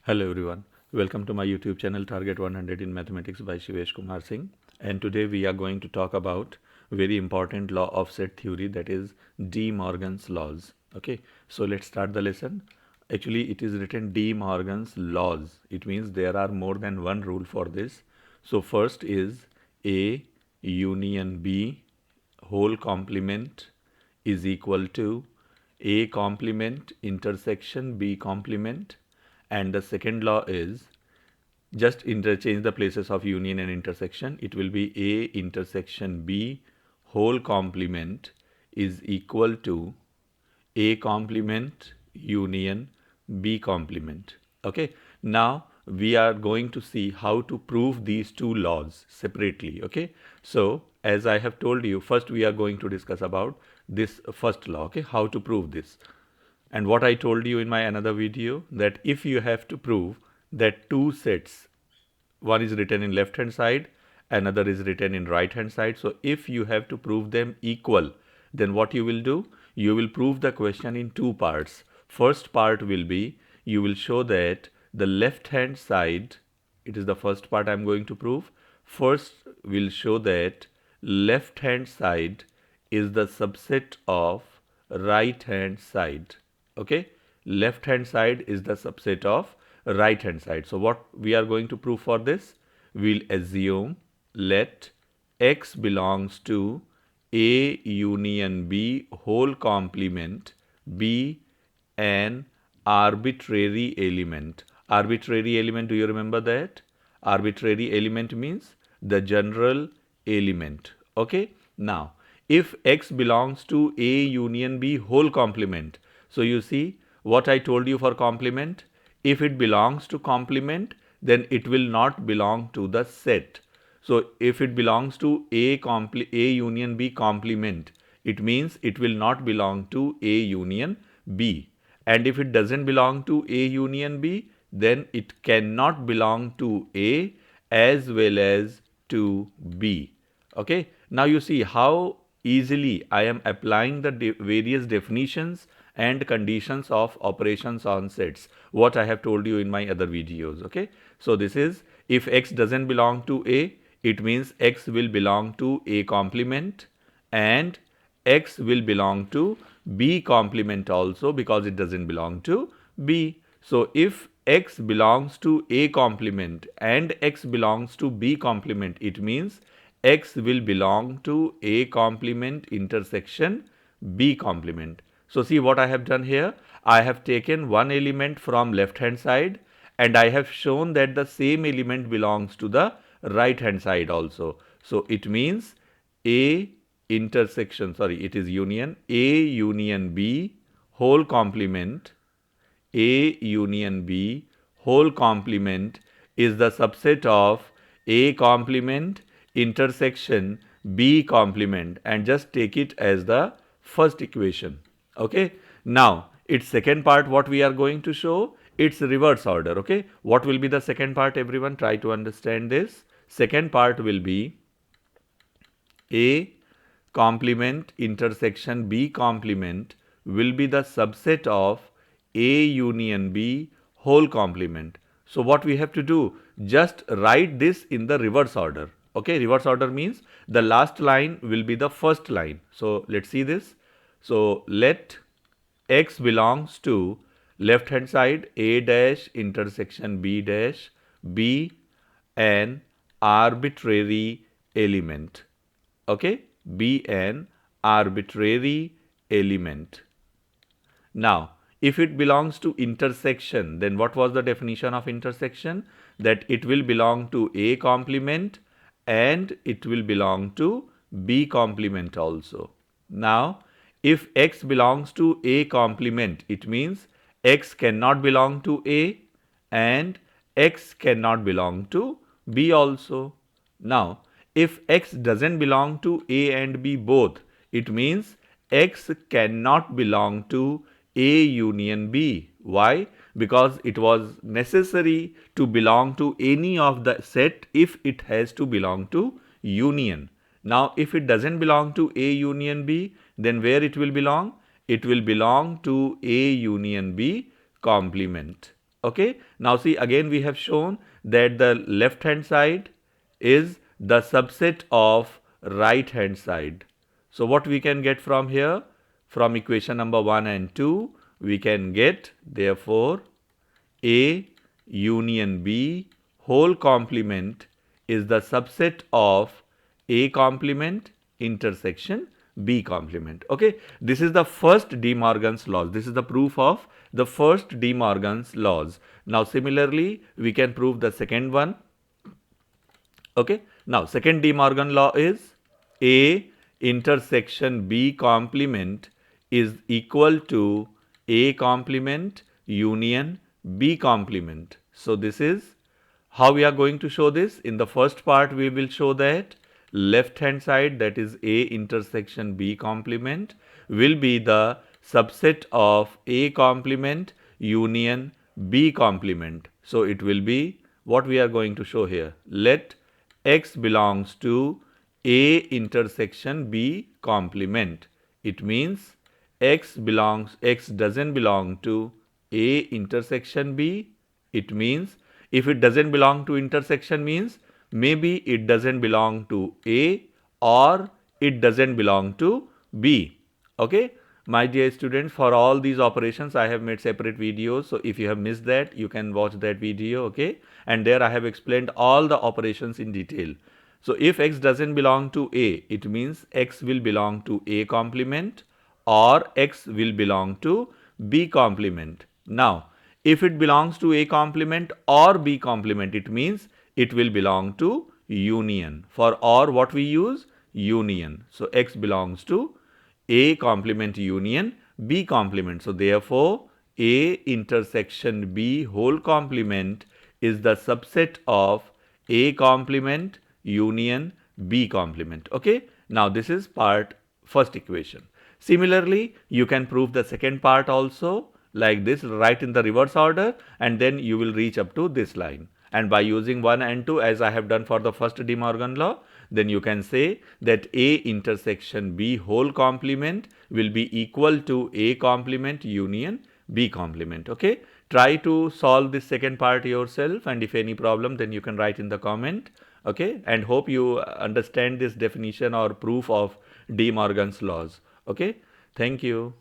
Hello everyone, welcome to my YouTube channel Target 100 in Mathematics by Shivesh Kumar Singh, and today we are going to talk about very important law of set theory, that is De Morgan's laws. Okay, so let's start the lesson. Actually it is written De Morgan's laws. It means there are more than one rule for this. So first is A union B whole complement is equal to A complement intersection B complement, and the second law is just interchange the places of union and intersection. It will be A intersection B whole complement is equal to A complement union B complement. Okay, now we are going to see how to prove these two laws separately. Okay, so as I have told you, first we are going to discuss about this first law. Okay, how to prove this. And what I told you in my another video, that if you have to prove that two sets, one is written in left hand side, another is written in right hand side, so if you have to prove them equal, then what you will do, you will prove the question in two parts. First part will be, you will show that the left hand side, it is the first part I am going to prove. First will show that left hand side is the subset of right hand side. Okay, left hand side is the subset of right hand side. So what we are going to prove for this, we'll assume let x belongs to A union B whole complement be an arbitrary element. Arbitrary element, do you remember that? Arbitrary element means the general element. Okay, now if x belongs to A union B whole complement, so you see what I told you for complement, if it belongs to complement, then it will not belong to the set. So if it belongs to A union B complement, it means it will not belong to A union B. And if it doesn't belong to A union B, then it cannot belong to A as well as to B. Okay, now you see how easily I am applying the various definitions and conditions of operations on sets, what I have told you in my other videos. Okay, so this is, if x doesn't belong to A, it means x will belong to A complement, and x will belong to B complement also, because it doesn't belong to B. So if x belongs to A complement and x belongs to B complement, it means x will belong to A complement intersection B complement. So see what I have done here. I have taken one element from left hand side and I have shown that the same element belongs to the right hand side also. So it means A intersection, sorry, it is union, A union B whole complement, A union B whole complement is the subset of A complement intersection B complement, and just take it as the first equation. Okay, now its second part, what we are going to show, it's reverse order. Okay, what will be the second part? Everyone try to understand this. Second part will be A complement intersection B complement will be the subset of A union B whole complement. So what we have to do, just write this in the reverse order. Okay, reverse order means the last line will be the first line. So let's see this. So let x belongs to left hand side A dash intersection B dash be an arbitrary element. Okay, be an arbitrary element. Now if it belongs to intersection, then what was the definition of intersection? That it will belong to A complement and it will belong to B complement also. Now if x belongs to A complement, it means x cannot belong to A and x cannot belong to B also. Now if x doesn't belong to A and B both, it means x cannot belong to A union B. Why? Because it was necessary to belong to any of the set if it has to belong to union. Now if it doesn't belong to A union B, then where it will belong? It will belong to A union B complement. Okay, now see, again we have shown that the left hand side is the subset of right hand side. So what we can get from here, from equation number 1 and 2, we can get therefore A union B whole complement is the subset of A complement intersection B complement. Okay, this is the first De Morgan's laws. This is the proof of the first De Morgan's laws. Now similarly we can prove the second one. Okay, now second De Morgan law is A intersection B complement is equal to A complement union B complement. So this is how we are going to show this. In the first part we will show that left hand side, that is A intersection B complement, will be the subset of A complement union B complement. So it will be what we are going to show here. Let X belongs to A intersection B complement. It means X doesn't belong to A intersection B. It means if it doesn't belong to intersection means maybe it doesn't belong to A or it doesn't belong to B. Okay, my dear students, for all these operations I have made separate videos, so if you have missed that you can watch that video. Okay, and there I have explained all the operations in detail. So if X doesn't belong to A, it means X will belong to A complement or X will belong to B complement. Now if it belongs to A complement or B complement, it means it will belong to union. For or what we use? Union. So X belongs to A complement union B complement. So therefore A intersection B whole complement is the subset of A complement union B complement. Okay, now this is part first equation. Similarly you can prove the second part also like this, write in the reverse order, and then you will reach up to this line. And by using 1 and 2 as I have done for the first De Morgan law, then you can say that A intersection B whole complement will be equal to A complement union B complement. Okay, try to solve this second part yourself, and if any problem then you can write in the comment. Okay, and hope you understand this definition or proof of De Morgan's laws. Okay, thank you.